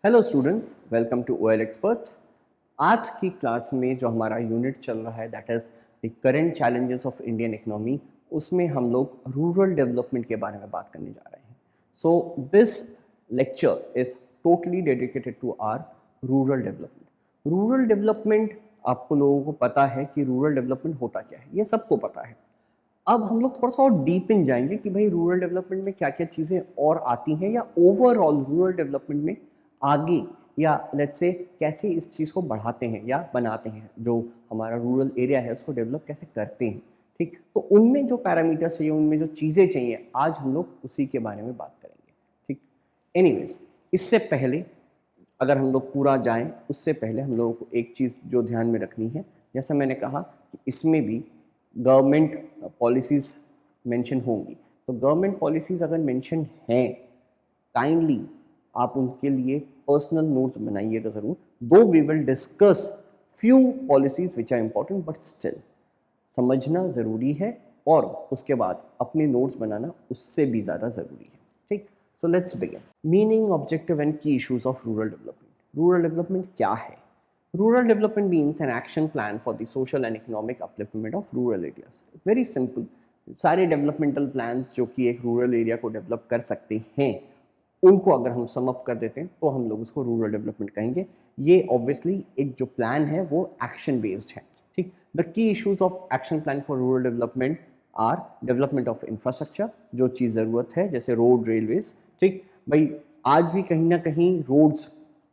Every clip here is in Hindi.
Hello students, welcome to OL experts. आज की क्लास में जो हमारा यूनिट चल रहा है that is the current challenges of Indian economy, उसमें हम लोग रूरल डेवलपमेंट के बारे में बात करने जा रहे हैं। So this lecture is totally dedicated to our rural development. Rural development आपको लोगों को पता है कि रूरल डेवलपमेंट होता क्या है, ये सबको पता है। अब हम लोग थोड़ा सा और डीप इन जाएंगे कि भाई रूरल डेवलपमेंट में क्या क्या चीज़ें और आती हैं, या ओवरऑल रूरल डेवलपमेंट में आगे, या लेट्स से कैसे इस चीज़ को बढ़ाते हैं या बनाते हैं, जो हमारा रूरल एरिया है उसको डेवलप कैसे करते हैं। ठीक, तो उनमें जो पैरामीटर्स चाहिए, उनमें जो चीज़ें चाहिए, आज हम लोग उसी के बारे में बात करेंगे। ठीक, एनीवेज, इससे पहले अगर हम लोग पूरा जाएं, उससे पहले हम लोगों को एक चीज़ जो ध्यान में रखनी है, जैसा मैंने कहा कि इसमें भी गवर्नमेंट पॉलिसीज़ मेंशन होंगी। तो गवर्नमेंट पॉलिसीज़ अगर मेंशन हैं, काइंडली आप उनके लिए पर्सनल नोट्स बनाइएगा ज़रूर। Though we will discuss few policies which are important, but still समझना ज़रूरी है, और उसके बाद अपने नोट्स बनाना उससे भी ज़्यादा ज़रूरी है। ठीक, so let's begin. Meaning, objective and key issues of rural development. Rural development क्या है? Rural development means an action plan for the social and economic upliftment of rural areas. Very simple, सारे डेवलपमेंटल प्लान्स जो कि एक रूरल एरिया को डेवलप कर सकते हैं, उनको अगर हम सम अप कर देते हैं तो हम लोग उसको रूरल डेवलपमेंट कहेंगे। ये ऑब्वियसली एक जो प्लान है वो एक्शन बेस्ड है। ठीक, the key issues of action plan for rural development are development of infrastructure, जो चीज़ ज़रूरत है, जैसे रोड, रेलवेज। ठीक भाई, आज भी कहीं ना कहीं रोड्स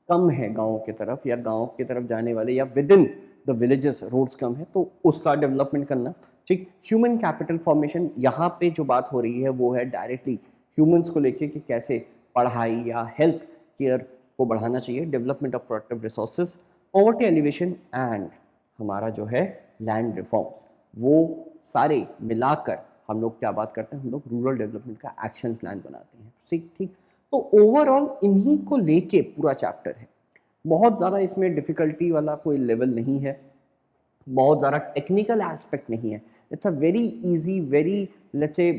कम है गाँव की तरफ, या गाँव की तरफ जाने वाले या within the villages roads कम है, तो उसका डेवलपमेंट करना। ठीक, ह्यूमन कैपिटल फॉर्मेशन, यहाँ पे जो बात हो रही है वो है डायरेक्टली ह्यूमंस को लेके कि कैसे पढ़ाई या हेल्थ केयर को बढ़ाना चाहिए। Development of productive resources, poverty alleviation and हमारा जो है लैंड रिफॉर्म्स, वो सारे मिलाकर हम लोग क्या बात करते हैं, हम लोग रूरल डेवलपमेंट का एक्शन प्लान बनाते हैं। ठीक ठीक, तो ओवरऑल इन्हीं को लेके पूरा चैप्टर है। बहुत ज़्यादा इसमें डिफ़िकल्टी वाला कोई लेवल नहीं है, बहुत ज़्यादा टेक्निकल एस्पेक्ट नहीं है। It's a very easy, very let's say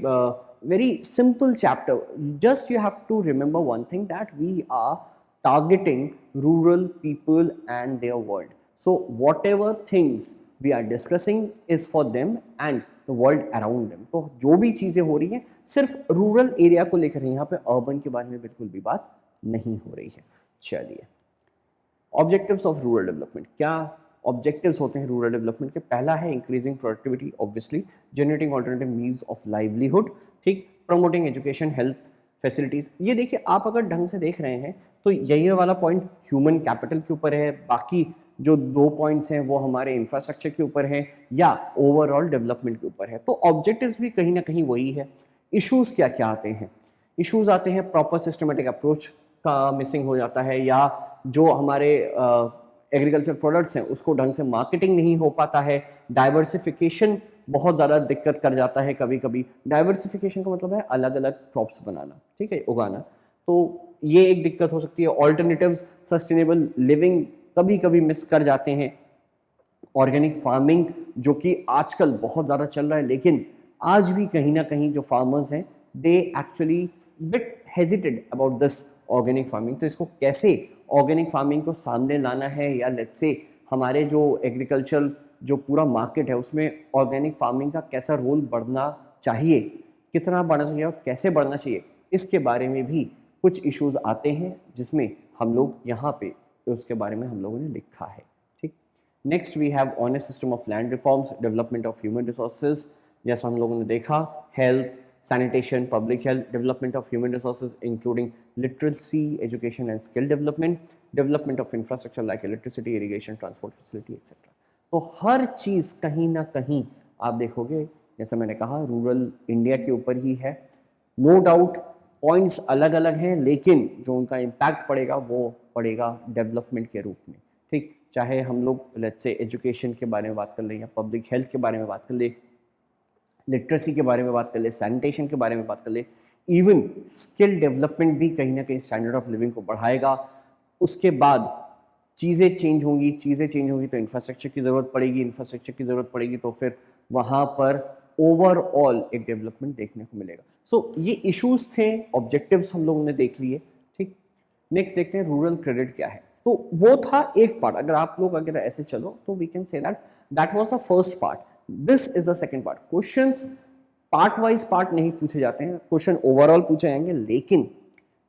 very simple chapter. Just you have to remember one thing, that we are targeting rural people and their world. So whatever things we are discussing is for them and the world around them. तो जो भी चीज़ें हो रही हैं सिर्फ रूरल एरिया को लेकर है, यहाँ पे अर्बन के बारे में बिल्कुल भी बात नहीं हो रही है। चलिए, ऑब्जेक्टिव्स ऑफ रूरल डेवलपमेंट। क्या ऑब्जेक्टिव्स होते हैं रूरल डेवलपमेंट के? पहला है increasing productivity, obviously, generating alternative means of livelihood. ठीक, प्रमोटिंग एजुकेशन, हेल्थ फैसिलिटीज़। ये देखिए, आप अगर ढंग से देख रहे हैं तो यही वाला पॉइंट ह्यूमन कैपिटल के ऊपर है, बाकी जो दो पॉइंट्स हैं वो हमारे इंफ्रास्ट्रक्चर के ऊपर है या ओवरऑल डेवलपमेंट के ऊपर है। तो ऑब्जेक्टिव्स भी कहीं ना कहीं वही है। इश्यूज क्या क्या आते हैं? इश्यूज आते हैं प्रॉपर सिस्टमेटिक अप्रोच का मिसिंग हो जाता है, या जो हमारे एग्रीकल्चर प्रोडक्ट्स हैं उसको ढंग से मार्केटिंग नहीं हो पाता है। डाइवर्सिफिकेशन बहुत ज़्यादा दिक्कत कर जाता है कभी कभी। डाइवर्सिफिकेशन का मतलब है अलग अलग क्रॉप्स बनाना, ठीक है, उगाना। तो ये एक दिक्कत हो सकती है। ऑल्टरनेटिव्स, सस्टेनेबल लिविंग कभी कभी मिस कर जाते हैं। ऑर्गेनिक फार्मिंग जो कि आजकल बहुत ज़्यादा चल रहा है, लेकिन आज भी कहीं ना कहीं जो फार्मर्स हैं they actually bit hesitated about this organic farming. तो इसको कैसे ऑर्गेनिक फार्मिंग को सामने लाना है, या लेट्स से हमारे जो एग्रीकल्चर जो पूरा मार्केट है उसमें ऑर्गेनिक फार्मिंग का कैसा रोल बढ़ना चाहिए, कितना बढ़ना चाहिए और कैसे बढ़ना चाहिए, इसके बारे में भी कुछ इश्यूज आते हैं, जिसमें हम लोग यहाँ पे उसके बारे में हम लोगों ने लिखा है। ठीक, next we have honest system of land reforms, development of human resources, जैसा हम लोगों ने देखा, health, sanitation, public health, development of human resources including literacy, education and skill development, development of infrastructure like electricity, irrigation, transport facility, etc. तो हर चीज़ कहीं ना कहीं आप देखोगे, जैसे मैंने कहा, रूरल इंडिया के ऊपर ही है। नो डाउट पॉइंट्स अलग अलग हैं, लेकिन जो उनका इम्पैक्ट पड़ेगा वो पड़ेगा डेवलपमेंट के रूप में। ठीक, चाहे हम लोग लेट्स से एजुकेशन के बारे में बात कर लें, या पब्लिक हेल्थ के बारे में बात कर लें, लिटरेसी के बारे में बात कर ले, सैनिटेशन के बारे में बात कर ले, इवन स्किल डेवलपमेंट भी कहीं ना कहीं स्टैंडर्ड ऑफ लिविंग को बढ़ाएगा। उसके बाद चीज़ें चेंज होंगी तो इंफ्रास्ट्रक्चर की ज़रूरत पड़ेगी, इंफ्रास्ट्रक्चर की ज़रूरत पड़ेगी तो फिर वहाँ पर ओवरऑल एक डेवलपमेंट देखने को मिलेगा। सो ये इश्यूज थे, ऑब्जेक्टिव्स हम लोगों ने देख लिए। ठीक, नेक्स्ट देखते हैं रूरल क्रेडिट क्या है। तो वो था एक पार्ट, अगर आप लोग अगर ऐसे चलो तो we can say that that was the first part, this is the second part. Questions part wise part नहीं पूछे जाते हैं, क्वेश्चन ओवरऑल पूछे जाएंगे, लेकिन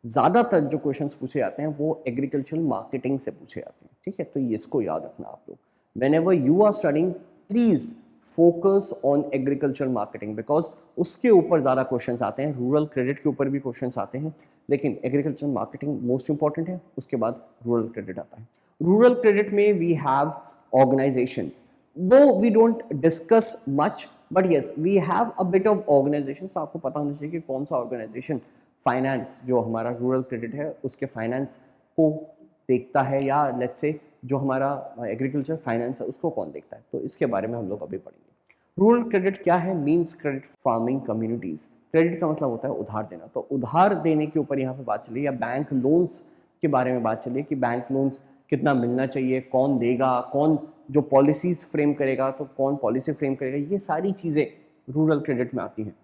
ज्यादातर जो क्वेश्चंस पूछे जाते हैं वो एग्रीकल्चरल मार्केटिंग से पूछे जाते हैं, ठीक है। तो इसको याद रखना आप लोग, whenever you are studying please focus on agricultural marketing because उसके ऊपर ज़्यादा क्वेश्चंस आते हैं, रूरल क्रेडिट के ऊपर भी क्वेश्चंस आते हैं, लेकिन एग्रीकल्चर मार्केटिंग मोस्ट इंपॉर्टेंट है, उसके बाद रूरल क्रेडिट आता है। रूरल क्रेडिट में we have organisations, though we don't discuss much but yes we have a bit of organisations. तो आपको पता होना चाहिए कि कौन सा ऑर्गेनाइजेशन फाइनेंस जो हमारा रूरल क्रेडिट है उसके फाइनेंस को देखता है, या लेट्स से जो हमारा एग्रीकल्चर फाइनेंस है उसको कौन देखता है, तो इसके बारे में हम लोग अभी पढ़ेंगे। रूरल क्रेडिट क्या है? Means credit farming communities. Credit का मतलब होता है उधार देना, तो उधार देने के ऊपर यहाँ पे बात चली, या बैंक लोन्स के बारे में बात चली कि बैंक लोन्स कितना मिलना चाहिए, कौन देगा, कौन जो पॉलिसीज फ्रेम करेगा, तो कौन पॉलिसी फ्रेम करेगा, ये सारी चीज़ें रूरल क्रेडिट में आती हैं।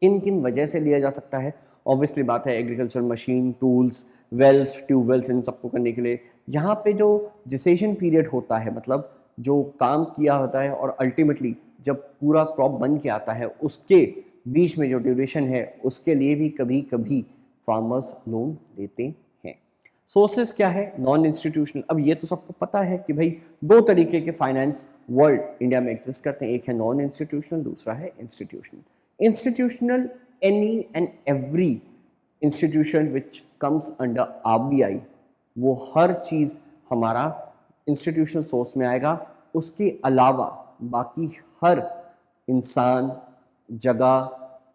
किन किन वजह से लिया जा सकता है? ऑब्वियसली बात है agriculture machine, tools, wells, tubewells, इन सबको करने के लिए। यहाँ पे जो जिसेशन पीरियड होता है, मतलब जो काम किया होता है और अल्टीमेटली जब पूरा क्रॉप बन के आता है उसके बीच में जो ड्यूरेशन है, उसके लिए भी कभी कभी फार्मर्स लोन लेते हैं। सोर्सेस क्या है? Non institutional. अब ये तो सबको पता है कि भाई दो तरीके के फाइनेंस वर्ल्ड इंडिया में एग्जिस्ट करते हैं, एक है नॉन इंस्टीट्यूशनल, दूसरा है institutional. Institutional, any and every institution which comes under RBI, वो हर चीज़ हमारा इंस्टीट्यूशनल सोर्स में आएगा। उसके अलावा बाकी हर इंसान, जगह,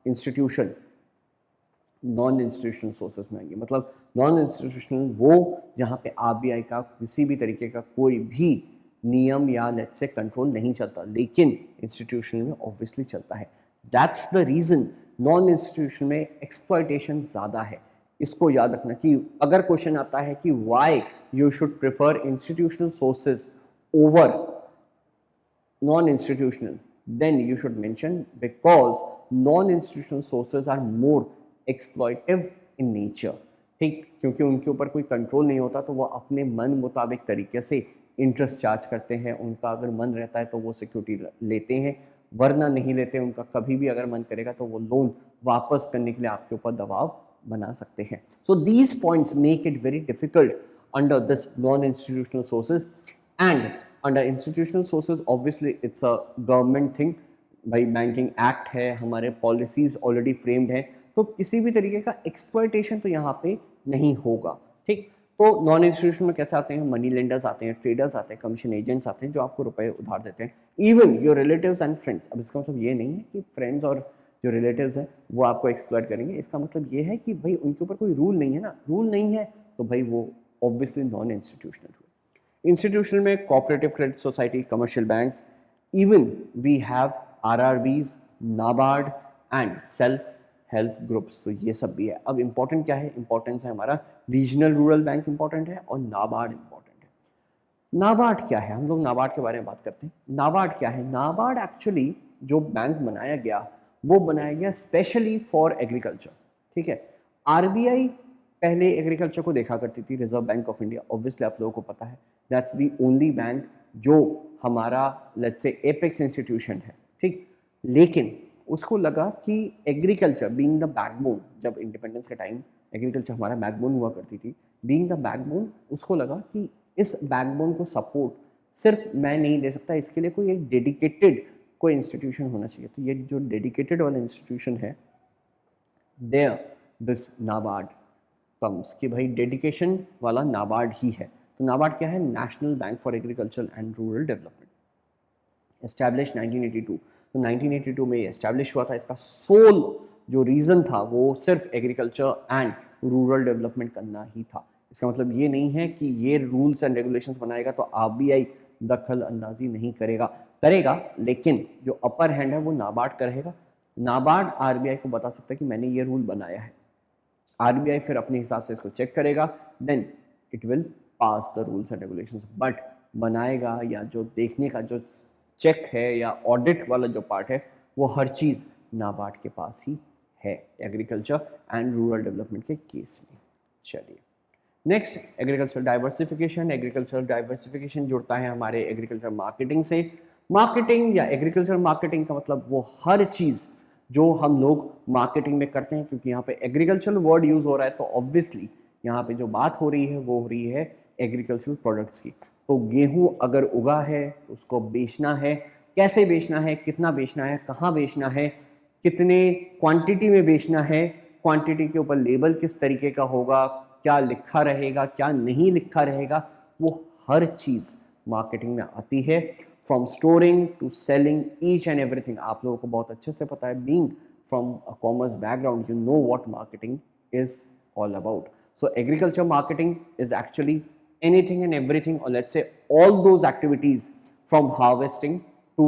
इंस्टीट्यूशन नॉन इंस्टीट्यूशनल सोर्सेस में आएंगे। मतलब नॉन इंस्टीट्यूशनल वो जहाँ पे आरबीआई का किसी भी तरीके का कोई भी नियम या लेट्स से कंट्रोल नहीं चलता, लेकिन इंस्टीट्यूशनल में ऑब्वियसली चलता है। That's the reason non institution में एक्सप्लॉयटेशन ज़्यादा है। इसको याद रखना कि अगर क्वेश्चन आता है कि why you should prefer institutional sources over non institutional, then you should mention because non-institutional sources are more exploitive in nature, ठीक, क्योंकि उनके ऊपर कोई कंट्रोल नहीं होता, तो वो अपने मन मुताबिक तरीके से इंटरेस्ट चार्ज करते हैं। उनका अगर मन रहता है तो वो सिक्योरिटी लेते हैं, वरना नहीं लेते। उनका कभी भी अगर मन करेगा तो वो लोन वापस करने के लिए आपके ऊपर दबाव बना सकते हैं। So these points make it very difficult under this non institutional sources. And under institutional sources obviously it's a government thing, भाई बैंकिंग एक्ट है, हमारे पॉलिसीज ऑलरेडी फ्रेम्ड हैं, तो किसी भी तरीके का एक्सप्लॉयटेशन तो यहाँ पे नहीं होगा, ठीक। तो नॉन इंस्टीट्यूशन में कैसे आते हैं? मनी लेंडर्स आते हैं, ट्रेडर्स आते हैं, कमीशन एजेंट्स आते हैं जो आपको रुपए उधार देते हैं, even your relatives and friends. अब इसका मतलब ये नहीं है कि फ्रेंड्स और जो रिलेटिव्स हैं वो आपको एक्सप्लॉयट करेंगे, इसका मतलब ये है कि भाई उनके ऊपर कोई रूल नहीं है ना, रूल नहीं है तो भाई वो ऑब्वियसली नॉन इंस्टीट्यूशनल हुए। इंस्टीट्यूशनल में cooperative credit society, commercial banks, even we have RRBs, NABARD and self help groups, तो ये सब भी है। अब इंपॉर्टेंट क्या है? इंपॉर्टेंस है हमारा रीजनल रूरल बैंक इंपॉर्टेंट है और नाबार्ड इंपॉर्टेंट है। नाबार्ड क्या है? हम लोग नाबार्ड के बारे में बात करते हैं। नाबार्ड क्या है? नाबार्ड एक्चुअली जो बैंक बनाया गया वो बनाया गया स्पेशली फॉर एग्रीकल्चर, ठीक है। आरबीआई पहले एग्रीकल्चर को देखा करती थी, reserve bank of India, obviously आप लोगों को पता है, दैट्स द ओनली बैंक जो हमारा लेट्स से एपेक्स इंस्टीट्यूशन है, ठीक। लेकिन उसको लगा कि एग्रीकल्चर बीइंग द बैकबोन, जब इंडिपेंडेंस के टाइम एग्रीकल्चर हमारा बैकबोन हुआ करती थी, बीइंग द बैकबोन, उसको लगा कि इस बैकबोन को सपोर्ट सिर्फ मैं नहीं दे सकता, इसके लिए कोई एक डेडिकेटेड कोई इंस्टीट्यूशन होना चाहिए। तो ये जो डेडिकेटेड वाला इंस्टीट्यूशन है, देयर दिस नाबार्ड कम्स, कि भाई डेडिकेशन वाला नाबार्ड ही है। तो नाबार्ड क्या है? National bank for agriculture and rural development, establish 1982। तो 1982 में ये एस्टैब्लिश हुआ था। इसका सोल जो रीज़न था वो सिर्फ एग्रीकल्चर एंड रूरल डेवलपमेंट करना ही था। इसका मतलब ये नहीं है कि ये रूल्स एंड रेगुलेशंस बनाएगा तो आरबीआई दखल अंदाजी नहीं करेगा, लेकिन जो अपर हैंड है वो नाबार्ड करेगा। नाबार्ड आरबीआई को बता सकता है कि मैंने ये रूल बनाया है, आरबीआई फिर अपने हिसाब से इसको चेक करेगा, then it will pass the rules and regulations. But बनाएगा या जो देखने का जो चेक है या ऑडिट वाला जो पार्ट है, वो हर चीज़ नाबार्ड के पास ही है एग्रीकल्चर एंड रूरल डेवलपमेंट के केस में। चलिए next agriculture diversification. Agriculture diversification जुड़ता है हमारे एग्रीकल्चर मार्केटिंग से। मार्केटिंग या एग्रीकल्चर मार्केटिंग का मतलब वो हर चीज़ जो हम लोग मार्केटिंग में करते हैं, क्योंकि यहाँ पे एग्रीकल्चर वर्ड यूज़ हो रहा है तो ऑब्वियसली यहाँ पे जो बात हो रही है वो हो रही है एग्रीकल्चरल प्रोडक्ट्स की। तो गेहूँ अगर उगा है तो उसको बेचना है, कैसे बेचना है, कितना बेचना है, कहाँ बेचना है, कितने क्वांटिटी में बेचना है, क्वांटिटी के ऊपर लेबल किस तरीके का होगा, क्या लिखा रहेगा, क्या नहीं लिखा रहेगा, वो हर चीज़ मार्केटिंग में आती है। From storing to selling, each and everything आप लोगों को बहुत अच्छे से पता है। Being from a commerce background, you know what marketing is all about. So agriculture marketing is actually anything and everything, or let's say all those activities from harvesting to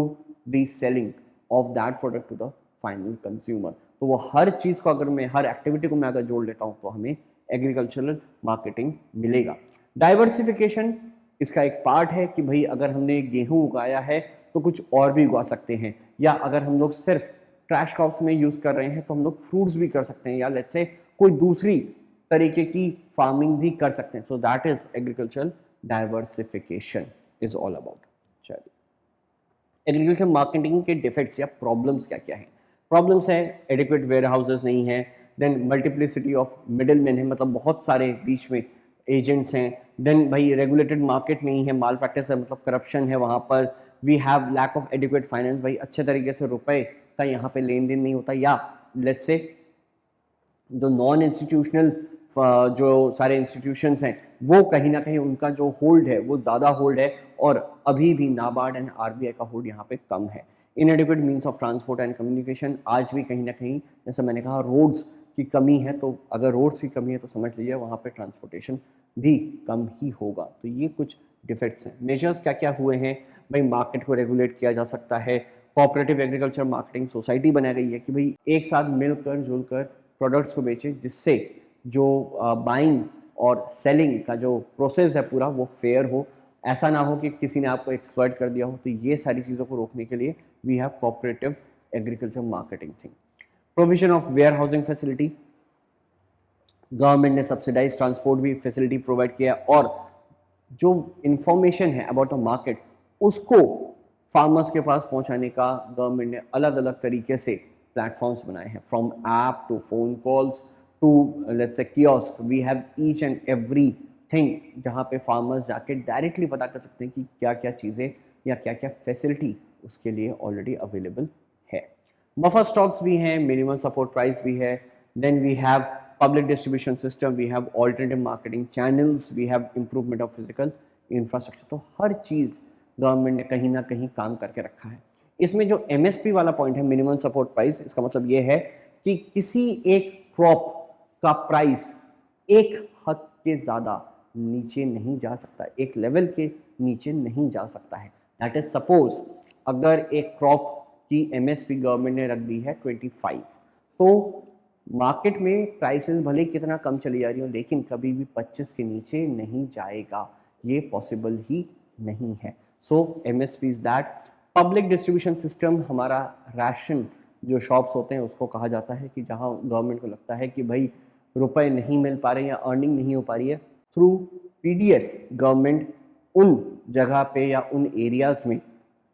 the selling of that product to the final consumer. तो वो हर चीज़ को अगर मैं हर एक्टिविटी को मैं अगर जोड़ लेता हूँ तो हमें एग्रीकल्चरल मार्केटिंग मिलेगा। डाइवर्सिफिकेशन इसका एक पार्ट है कि भाई अगर हमने गेहूँ उगाया है तो कुछ और भी उगा सकते हैं, या अगर हम लोग सिर्फ ट्रैश क्रॉप्स में यूज़ कर रहे हैं तो हम लोग फ्रूट्स भी कर सकते हैं, या लेट्स से कोई दूसरी तरीके की फार्मिंग भी कर सकते हैं। So that is agricultural diversification is all about. चलिए, एग्रीकल्चर मार्केटिंग के डिफेक्ट्स या प्रॉब्लम्स क्या क्या हैं। प्रॉब्लम्स है एडिक्वेट वेयर हाउसेज नहीं है, then multiplicity of middle man है, मतलब बहुत सारे बीच में एजेंट्स हैं, देन भाई रेगुलेटेड मार्केट नहीं है, माल प्रैक्टिस है, मतलब करप्शन है वहाँ पर, we have lack of adequate finance, भाई अच्छे तरीके से रुपए का यहाँ पे लेन देन नहीं होता, या लेट्स से जो नॉन इंस्टीट्यूशनल जो सारे इंस्टीट्यूशंस हैं वो कहीं ना कहीं उनका जो होल्ड है वो ज़्यादा होल्ड है, और अभी भी नाबार्ड एंड आरबीआई का होल्ड यहाँ पे कम है। इनएडिक्वेट means of transport and communication, आज भी कहीं ना कहीं जैसे मैंने कहा रोड्स की कमी है, तो अगर रोड्स की कमी है तो समझ लीजिए वहाँ पे ट्रांसपोर्टेशन भी कम ही होगा। तो ये कुछ डिफेक्ट्स हैं। मेजर्स क्या क्या हुए हैं भाई, मार्केट को रेगुलेट किया जा सकता है, कोऑपरेटिव एग्रीकल्चर मार्केटिंग सोसाइटी बनाई गई है कि भाई एक साथ मिलकर जुलकर प्रोडक्ट्स को बेचें, जिससे जो बाइंग और सेलिंग का जो प्रोसेस है पूरा वो फेयर हो, ऐसा ना हो कि किसी ने आपको एक्सप्लॉइट कर दिया हो। तो ये सारी चीज़ों को रोकने के लिए we have cooperative agriculture marketing thing. Provision of warehousing facility, government ने सब्सिडाइज ट्रांसपोर्ट भी फैसिलिटी प्रोवाइड किया, और जो इंफॉर्मेशन है अबाउट द मार्केट उसको फार्मर्स के पास पहुंचाने का गवर्नमेंट ने अलग अलग तरीके से प्लेटफॉर्म्स बनाए हैं, from app to phone calls to let's say kiosk, we have each and every thing जहाँ पे फार्मर्स जाके डायरेक्टली पता कर सकते हैं कि क्या क्या चीज़ें या क्या क्या फैसिलिटी उसके लिए ऑलरेडी अवेलेबल है। बफर स्टॉक्स भी हैं, मिनिमम सपोर्ट प्राइस भी है, then we have public distribution system, we have alternative marketing channels, we have improvement of physical infrastructure। तो हर चीज़ गवर्नमेंट ने कहीं ना कहीं काम करके रखा है। इसमें जो MSP वाला पॉइंट है, मिनिमम सपोर्ट प्राइस, इसका मतलब ये है कि किसी एक क्रॉप का प्राइस एक हद के ज़्यादा नीचे नहीं जा सकता, एक लेवल के नीचे नहीं जा सकता है। दैट इज सपोज अगर एक क्रॉप की MSP गवर्नमेंट ने रख दी है 25, तो मार्केट में प्राइसेस भले कितना कम चली जा रही हो लेकिन कभी भी 25 के नीचे नहीं जाएगा, ये पॉसिबल ही नहीं है। सो MSP is that. Public distribution system, हमारा राशन जो शॉप्स होते हैं उसको कहा जाता है कि जहां गवर्नमेंट को लगता है कि भाई रुपए नहीं मिल पा रहे या अर्निंग नहीं हो पा रही है, थ्रू PDS गवर्नमेंट उन जगह पे या उन एरियाज़ में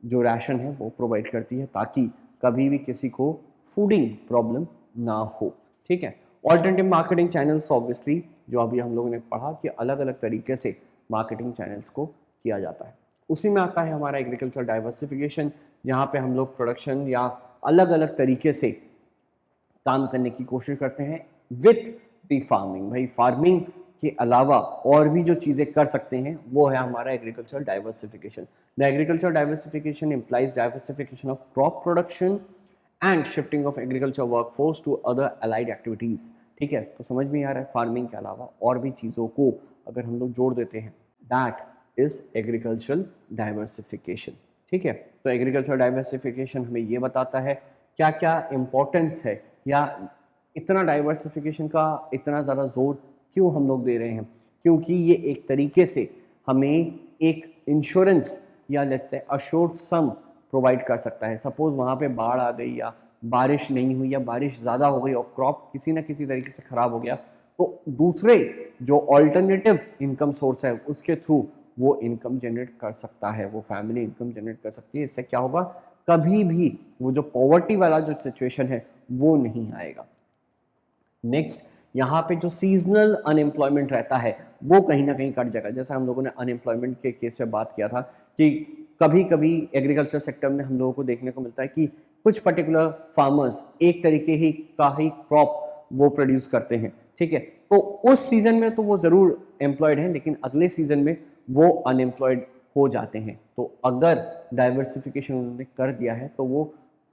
जो राशन है वो प्रोवाइड करती है, ताकि कभी भी किसी को फूडिंग प्रॉब्लम ना हो। ठीक है। ऑल्टरनेटिव मार्केटिंग चैनल्स, ऑब्वियसली जो अभी हम लोगों ने पढ़ा कि अलग अलग तरीके से मार्केटिंग चैनल्स को किया जाता है। उसी में आता है हमारा एग्रीकल्चर डाइवर्सिफिकेशन, जहाँ पे हम लोग प्रोडक्शन या अलग अलग तरीके से काम करने की कोशिश करते हैं विथ द फार्मिंग। भाई फार्मिंग के अलावा और भी जो चीज़ें कर सकते हैं वो है हमारा agriculture diversification. The agriculture diversification implies diversification of crop production and shifting of agriculture workforce to other allied activities. ठीक है, तो समझ में आ रहा है फार्मिंग के अलावा और भी चीज़ों को अगर हम लोग जोड़ देते हैं, दैट इज एग्रीकल्चरल डाइवर्सिफिकेशन। ठीक है, तो एग्रीकल्चर डाइवर्सिफिकेशन हमें ये बताता है क्या क्या इम्पोर्टेंस है, या इतना डाइवर्सिफिकेशन का इतना ज़्यादा जोर क्यों हम लोग दे रहे हैं, क्योंकि ये एक तरीके से हमें एक इंश्योरेंस या let's say assured some provide कर सकता है। सपोज वहाँ पे बाढ़ आ गई या बारिश नहीं हुई या बारिश ज़्यादा हो गई और क्रॉप किसी ना किसी तरीके से ख़राब हो गया, तो दूसरे जो ऑल्टरनेटिव इनकम सोर्स है उसके थ्रू वो इनकम जनरेट कर सकता है, वो फैमिली इनकम जनरेट कर सकती है। इससे क्या होगा, कभी भी वो जो पॉवर्टी वाला जो सिचुएशन है वो नहीं आएगा। नेक्स्ट, यहाँ पे जो सीजनल अनएम्प्लॉयमेंट रहता है वो कहीं ना कहीं कट जाएगा। जैसा हम लोगों ने अनएम्प्लॉयमेंट के केस में बात किया था कि कभी कभी एग्रीकल्चर सेक्टर में हम लोगों को देखने को मिलता है कि कुछ पर्टिकुलर फार्मर्स एक तरीके ही क्रॉप वो प्रोड्यूस करते हैं, ठीक है, तो उस सीजन में तो वो ज़रूर एम्प्लॉयड हैं, लेकिन अगले सीजन में वो अनएम्प्लॉयड हो जाते हैं। तो अगर डाइवर्सिफिकेशन उन्होंने कर दिया है तो वो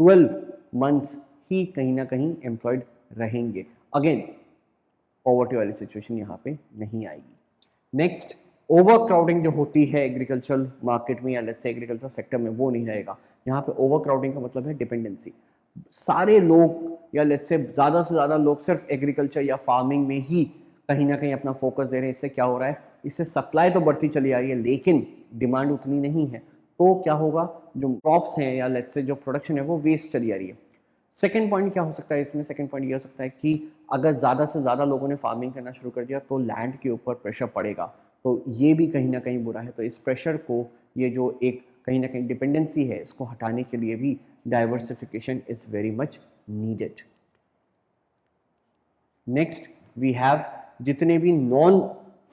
12 मंथ्स ही कहीं ना कहीं एम्प्लॉयड रहेंगे। अगेन पॉवर्टी वाली सिचुएशन यहाँ पे नहीं आएगी। नेक्स्ट, ओवर क्राउडिंग जो होती है एग्रीकल्चर मार्केट में या लेट्स से एग्रीकल्चर सेक्टर में वो नहीं रहेगा। यहाँ पे ओवर क्राउडिंग का मतलब है डिपेंडेंसी। सारे लोग या लेट्स से ज़्यादा लोग सिर्फ एग्रीकल्चर या फार्मिंग में ही कहीं ना कहीं अपना फोकस दे रहे हैं। इससे क्या हो रहा है, इससे सप्लाई तो बढ़ती चली आ रही है लेकिन डिमांड उतनी नहीं है। तो क्या होगा, जो क्रॉप्स हैं या लेट्स से जो प्रोडक्शन है वो वेस्ट चली आ रही है। सेकेंड पॉइंट क्या हो सकता है इसमें, सेकेंड पॉइंट ये हो सकता है कि अगर ज़्यादा से ज़्यादा लोगों ने फार्मिंग करना शुरू कर दिया तो लैंड के ऊपर प्रेशर पड़ेगा, तो ये भी कहीं ना कहीं बुरा है। तो इस प्रेशर को, ये जो एक कहीं ना कहीं डिपेंडेंसी है, इसको हटाने के लिए भी diversification is very much needed. Next we have जितने भी नॉन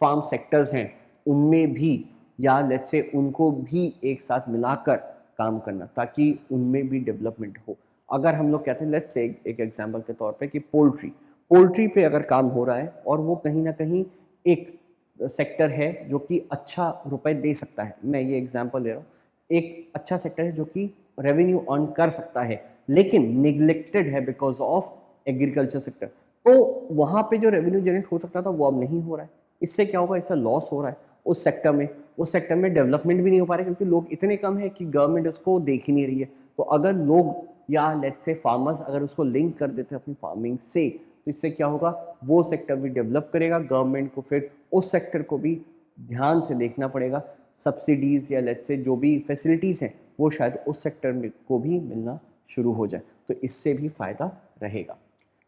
फार्म सेक्टर्स हैं उनमें भी या लेट्स से उनको भी एक साथ मिलाकर काम करना ताकि उनमें भी डेवलपमेंट हो। अगर हम लोग कहते हैं लेट्स से एक एग्जांपल के तौर पे कि पोल्ट्री पे अगर काम हो रहा है और वो कहीं ना कहीं एक सेक्टर है जो कि अच्छा रुपए दे सकता है, मैं ये एग्जांपल ले रहा हूँ, एक अच्छा सेक्टर है जो कि रेवेन्यू अर्न कर सकता है लेकिन निग्लेक्टेड है बिकॉज ऑफ एग्रीकल्चर सेक्टर, तो वहाँ पे जो रेवेन्यू जनरेट हो सकता था वो अब नहीं हो रहा है। इससे क्या होगा, इससे लॉस हो रहा है उस सेक्टर में डेवलपमेंट भी नहीं हो पा रहा है क्योंकि लोग इतने कम है कि गवर्नमेंट उसको देख ही नहीं रही है। तो अगर लोग या लेट्स से फार्मर्स अगर उसको लिंक कर देते हैं अपनी फार्मिंग से, तो इससे क्या होगा, वो सेक्टर भी डेवलप करेगा। गवर्नमेंट को फिर उस सेक्टर को भी ध्यान से देखना पड़ेगा, सब्सिडीज़ या लेट्स से जो भी फैसिलिटीज़ हैं वो शायद उस सेक्टर में को भी मिलना शुरू हो जाए, तो इससे भी फ़ायदा रहेगा।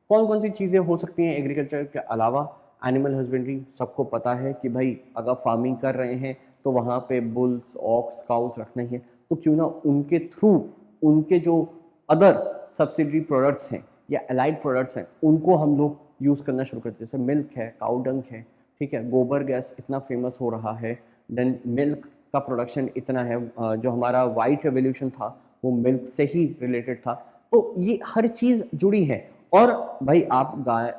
कौन कौन सी चीज़ें हो सकती हैं एग्रीकल्चर के अलावा, एनिमल हस्बेंड्री सबको पता है कि भाई अगर फार्मिंग कर रहे हैं तो वहाँ पे बुल्स, ऑक्स, काउस रखना ही है, तो क्यों ना उनके थ्रू उनके जो अदर सब्सिडरी प्रोडक्ट्स हैं या एलाइड प्रोडक्ट्स हैं उनको हम लोग यूज़ करना शुरू करते हैं। जैसे मिल्क है, काउ डंग है, ठीक है, गोबर गैस इतना फेमस हो रहा है, देन मिल्क का प्रोडक्शन इतना है, जो हमारा वाइट रेवोल्यूशन था वो मिल्क से ही रिलेटेड था। तो ये हर चीज़ जुड़ी है। और भाई आप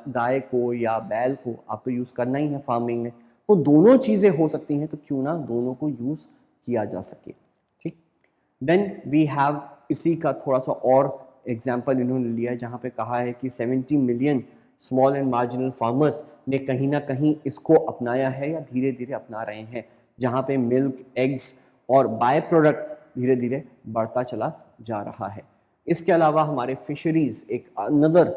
गाय को या बैल को आप तो यूज़ करना ही है फार्मिंग में, तो दोनों चीज़ें हो सकती हैं, तो क्यों ना दोनों को यूज़ किया जा सके। ठीक, देन वी हैव इसी का थोड़ा सा और एग्जाम्पल इन्होंने लिया है जहाँ पे कहा है कि 70 million small and marginal farmers ने कहीं ना कहीं इसको अपनाया है या धीरे धीरे अपना रहे हैं, जहाँ पे मिल्क, एग्स और बाय प्रोडक्ट्स धीरे धीरे बढ़ता चला जा रहा है। इसके अलावा हमारे फिशरीज़ एक अनदर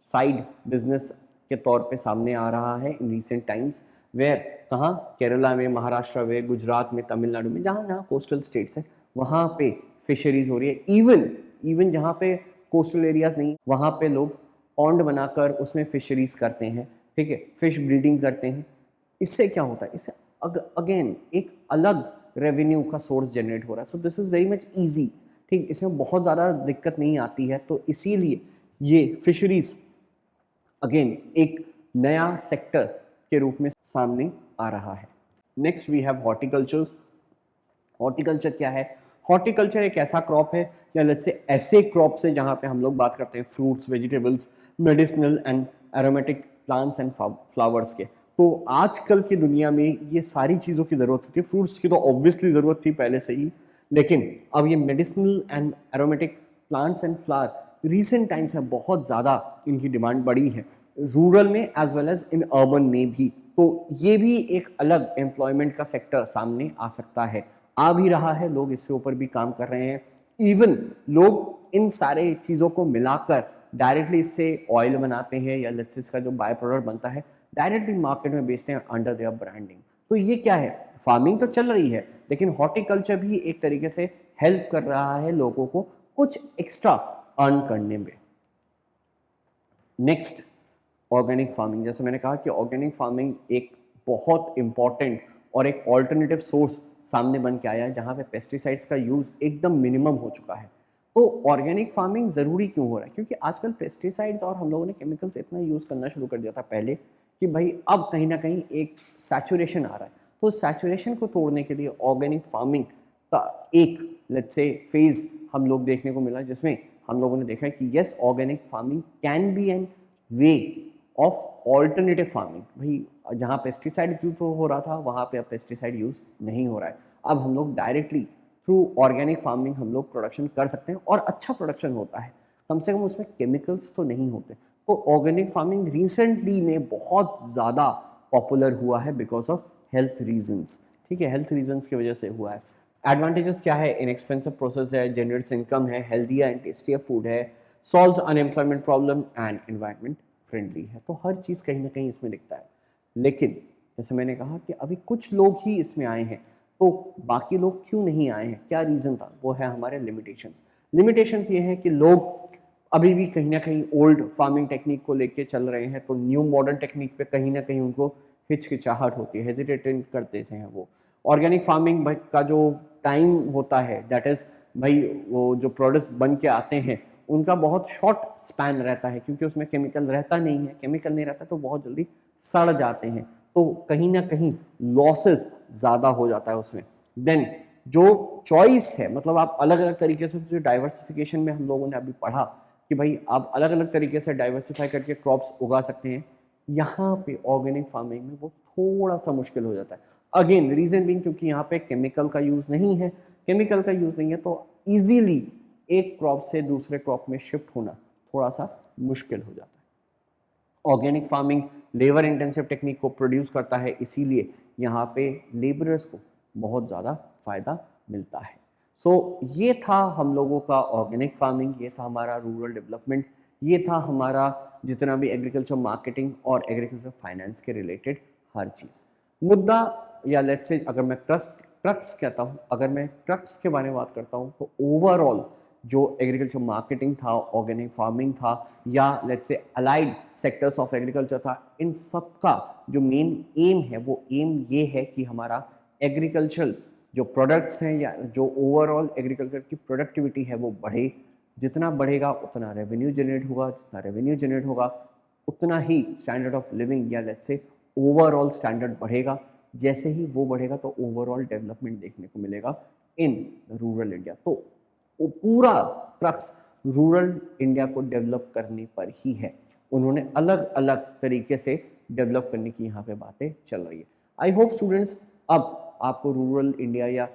साइड बिजनेस के तौर पे सामने आ रहा है इन रिसेंट टाइम्स, वेयर कहाँ, केरला में, महाराष्ट्र में, गुजरात में, तमिलनाडु में, जहाँ जहाँ कोस्टल स्टेट्स हैं वहाँ पे फिशरीज़ हो रही है। इवन जहाँ पे कोस्टल एरियाज़ नहीं, वहाँ पे लोग पॉन्ड बनाकर उसमें फिशरीज़ करते हैं, ठीक है, फिश ब्रीडिंग करते हैं। इससे क्या होता है, इससे अगेन एक अलग रेवेन्यू का सोर्स जनरेट हो रहा है। So this is very much easy, ठीक, इसमें बहुत ज़्यादा दिक्कत नहीं आती है। तो इसीलिए ये फिशरीज़ अगेन एक नया सेक्टर के रूप में सामने आ रहा है। Next we have horticultures. Horticulture क्या है, हॉर्टिकल्चर एक ऐसा क्रॉप है या लेट्स से ऐसे क्रॉप से जहाँ पे हम लोग बात करते हैं fruits, vegetables, medicinal and aromatic plants and flowers के। तो आजकल की दुनिया में ये सारी चीज़ों की ज़रूरत होती है। फ्रूट्स की तो ऑब्वियसली ज़रूरत थी पहले से ही, लेकिन अब ये medicinal and aromatic plants and flower recent times में बहुत ज़्यादा इनकी डिमांड बढ़ी है, रूरल में as well as in urban में भी। तो ये भी एक अलग एम्प्लॉयमेंट का सेक्टर सामने आ सकता है, आ भी रहा है, लोग इसके ऊपर भी काम कर रहे हैं। इवन लोग इन सारे चीज़ों को मिलाकर डायरेक्टली इससे ऑयल बनाते हैं या लेट्स से इसका जो बाय प्रोडक्ट बनता है डायरेक्टली मार्केट में बेचते हैं अंडर देयर ब्रांडिंग। तो ये क्या है, फार्मिंग तो चल रही है लेकिन हॉर्टिकल्चर भी एक तरीके से हेल्प कर रहा है लोगों को कुछ एक्स्ट्रा अर्न करने में। नेक्स्ट, ऑर्गेनिक फार्मिंग, जैसे मैंने कहा कि ऑर्गेनिक फार्मिंग एक बहुत इम्पॉर्टेंट और एक ऑल्टरनेटिव सोर्स सामने बन के आया है जहाँ पे पेस्टिसाइड्स का यूज़ एकदम मिनिमम हो चुका है। तो ऑर्गेनिक फार्मिंग ज़रूरी क्यों हो रहा है? क्योंकि आजकल पेस्टिसाइड्स और हम लोगों ने केमिकल्स इतना यूज़ करना शुरू कर दिया था पहले कि भाई अब कहीं ना कहीं एक सैचुरेशन आ रहा है। तो सैचुरेशन को तोड़ने के लिए ऑर्गेनिक फार्मिंग का एक लेट्स से फेज़ हम लोग देखने को मिला, जिसमें हम लोगों ने देखा है कि yes, organic farming can be an way of alternative farming. भाई जहाँ पेस्टिसाइड यूज हो रहा था वहाँ पे अब पेस्टिसाइड यूज़ नहीं हो रहा है। अब हम लोग डायरेक्टली थ्रू ऑर्गेनिक फार्मिंग हम लोग प्रोडक्शन कर सकते हैं और अच्छा प्रोडक्शन होता है, कम से कम उसमें केमिकल्स तो नहीं होते। तो ऑर्गेनिक फार्मिंग रिसेंटली में बहुत ज़्यादा पॉपुलर हुआ है बिकॉज ऑफ हेल्थ रीजंस। ठीक है, हेल्थ रीजंस की वजह से हुआ है। एडवांटेजेस क्या है? इनएक्सपेंसिव प्रोसेस है, जनरेट्स इनकम है, हेल्दियर एंड टेस्टियर फूड है, solves unemployment problem and environment friendly है। तो हर चीज़ कहीं ना कहीं इसमें दिखता है। लेकिन जैसे मैंने कहा कि अभी कुछ लोग ही इसमें आए हैं, तो बाकी लोग क्यों नहीं आए हैं? क्या रीज़न था? वो है हमारे लिमिटेशंस। लिमिटेशंस ये हैं कि लोग अभी भी कहीं ना कहीं ओल्ड फार्मिंग टेक्निक को लेके चल रहे हैं, तो न्यू मॉडर्न टेक्निक पे कहीं ना कहीं उनको हिचकिचाहट होती है, हेजिटेट करते थे वो। ऑर्गेनिक फार्मिंग का जो टाइम होता है दैट इज़, भाई वो जो प्रोडक्ट्स बन के आते हैं उनका बहुत शॉर्ट स्पैन रहता है, क्योंकि उसमें केमिकल रहता नहीं है। केमिकल नहीं रहता तो बहुत जल्दी सड़ जाते हैं, तो कहीं ना कहीं लॉसेस ज़्यादा हो जाता है उसमें। देन जो चॉइस है, मतलब आप अलग अलग तरीके से, जो डाइवर्सिफिकेशन में हम लोगों ने अभी पढ़ा कि भाई आप अलग अलग तरीके से डाइवर्सिफाई करके क्रॉप्स उगा सकते हैं, यहाँ पे ऑर्गेनिक फार्मिंग में वो थोड़ा सा मुश्किल हो जाता है। अगेन रीजन बीइंग क्योंकि यहाँ पे केमिकल का यूज़ नहीं है। केमिकल का यूज़ नहीं है तो इजीली एक क्रॉप से दूसरे क्रॉप में शिफ्ट होना थोड़ा सा मुश्किल हो जाता है। Organic farming labour intensive technique को प्रोड्यूस करता है, इसीलिए यहाँ पे लेबरर्स को बहुत ज़्यादा फायदा मिलता है। सो ये था हम लोगों का ऑर्गेनिक फार्मिंग, ये था हमारा रूरल डेवलपमेंट, ये था हमारा जितना भी एग्रीकल्चर मार्केटिंग और एग्रीकल्चर फाइनेंस के रिलेटेड हर चीज़। मुद्दा या लेट्स से अगर मैं क्रक्स कहता हूँ, अगर मैं क्रक्स के बारे में बात करता हूँ, तो ओवरऑल जो एग्रीकल्चर मार्केटिंग था, ऑर्गेनिक फार्मिंग था, या let's say allied sectors of agriculture था, इन सब का जो मेन एम है वो एम ये है कि हमारा एग्रीकल्चर जो प्रोडक्ट्स हैं या जो ओवरऑल एग्रीकल्चर की प्रोडक्टिविटी है वो बढ़े। जितना बढ़ेगा उतना रेवेन्यू जनरेट होगा, जितना रेवेन्यू जनरेट होगा उतना ही स्टैंडर्ड ऑफ लिविंग या लेट्स से ओवरऑल स्टैंडर्ड बढ़ेगा। जैसे ही वो बढ़ेगा तो ओवरऑल डेवलपमेंट देखने को मिलेगा इन रूरल इंडिया। तो वो पूरा क्रक्स रूरल इंडिया को डेवलप करने पर ही है। उन्होंने अलग अलग तरीके से डेवलप करने की यहाँ पे बातें चल रही है। आई होप स्टूडेंट्स अब आपको रूरल इंडिया या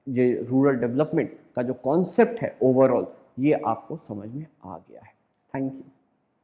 ये रूरल डेवलपमेंट का जो कॉन्सेप्ट है ओवरऑल, ये आपको समझ में आ गया है। Thank you.